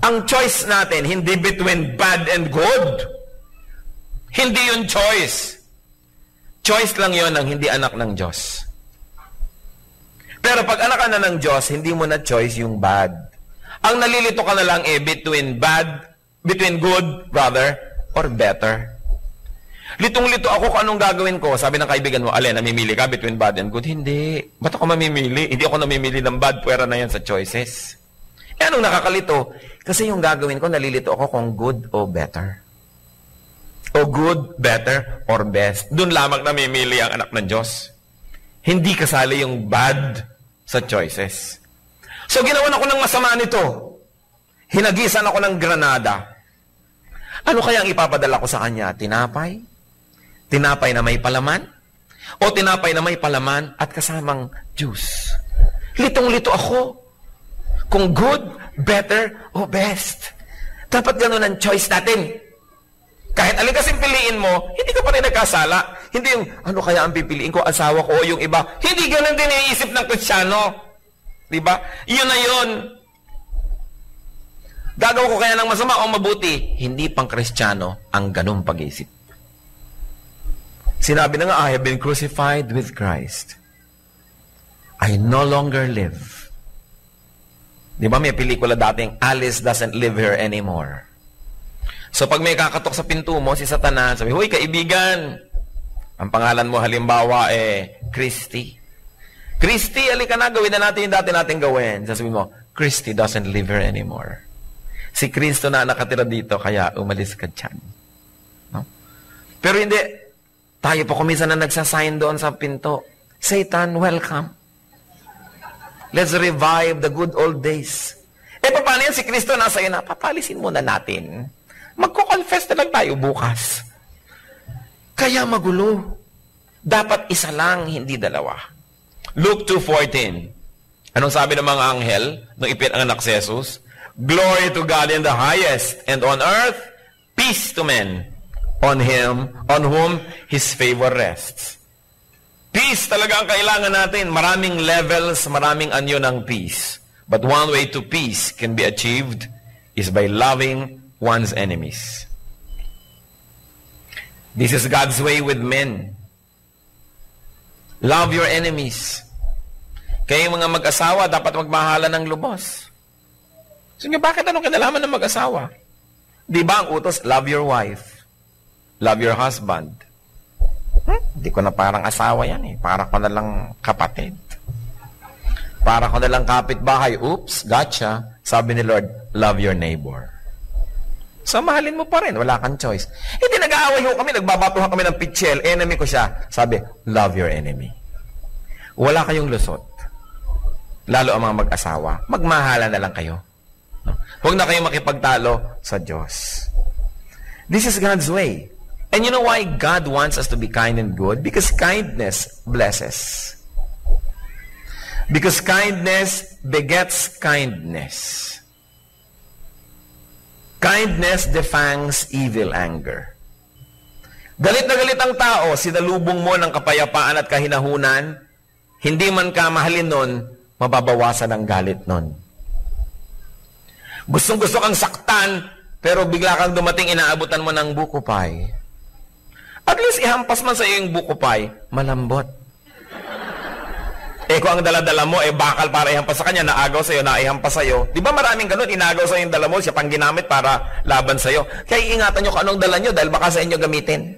Ang choice natin, hindi between bad and good. Hindi yun choice. Choice lang yun ng hindi anak ng Diyos. Pero pag anak ka na ng Diyos, hindi mo na choice yung bad. Ang nalilito ka na lang between good, rather, or better. Litong-lito ako kung anong gagawin ko. Sabi ng kaibigan mo, Alin, namimili ka between bad and good? Hindi. Ba't ako mamimili? Hindi ako namimili ng bad. Pwera na yan sa choices. Anong nakakalito? Kasi yung gagawin ko, nalilito ako kung good o better. O good, better, or best. Doon lamang namimili ang anak ng Diyos. Hindi kasali yung bad sa choices. So, ginawan ako ng masama nito. Hinagisan ako ng granada. Ano kaya ang ipapadala ko sa kanya? Tinapay? Tinapay na may palaman? O tinapay na may palaman at kasamang juice? Litong-lito ako. Kung good, better, o best. Dapat ganun ang choice natin. Kahit alin kasing piliin mo, hindi ka pa rin nagkasala. Hindi yung, ano kaya ang pipiliin ko, asawa ko o yung iba. Hindi ganun din iisip ng Kristiyano. Diba? Yun na yun. Gagawa ko kaya ng masama o mabuti? Hindi pang Kristiyano ang ganung pag-iisip. Sinabi na nga, I have been crucified with Christ. I no longer live. Di ba may pelikula dating, Alice doesn't live here anymore. So pag may kakatok sa pinto mo, si Satanas, sabi, huy, kaibigan, ang pangalan mo halimbawa Christy. Christy, alika na, gawin na natin yung dati natin gawin. Sasabihin mo, Christy doesn't live here anymore. Si Kristo na nakatira dito, kaya umalis ka dyan. No? Pero hindi, tayo pa kuminsan na nagsasign doon sa pinto. Satan, welcome. Let's revive the good old days. Paano yan? Si Kristo nasa iyo na, papalisin muna natin. Magko-confess na lang tayo bukas. Kaya magulo. Dapat isa lang, hindi dalawa. Luke 2:14. Anong sabi ng mga anghel nung ipinanganak si Jesus? Glory to God in the highest, and on earth, peace to men, on whom His favor rests. Peace talaga ang kailangan natin. Maraming levels, maraming anyo ng peace. But one way to peace can be achieved is by loving one's enemies. This is God's way with men. Love your enemies. Kaya yung mga mag-asawa, dapat magmahalan ng lubos. So, bakit anong kinalaman ng mag-asawa? Di ba ang utos, love your wife. Love your husband. Hindi ko na parang asawa yan eh. Para ko na lang kapatid. Para ko na lang kapitbahay. Oops, gotcha. Sabi ni Lord, love your neighbor. So, mahalin mo pa rin. Wala kang choice. Hindi nag-aaway ho kami. Nagbabatuhan kami ng pitchel. Enemy ko siya. Sabi, love your enemy. Wala kayong lusot. Lalo ang mga mag-asawa. Magmahala na lang kayo. Huwag na kayong makipagtalo sa Diyos. This is God's way. And you know why God wants us to be kind and good? Because kindness blesses. Because kindness begets kindness. Kindness defangs evil anger. Galit na galit ang tao, sinalubong mo ng kapayapaan at kahinahunan, hindi man ka mahalin nun, mababawasan ang galit nun. Gustong-gusto kang saktan, pero bigla kang dumating, inaabutan mo ng buko pie. At least ihampas man sa iyo yung buko pie, malambot. Kung ang dala-dala mo, bakal para ihampas sa kanya, naagaw sa iyo, naihampas sa iyo. Di ba maraming ganun, inagaw sa iyo yung dala mo, siya pang ginamit para laban sa iyo. Kaya ingatan nyo kung anong dala nyo, dahil baka sa inyo gamitin.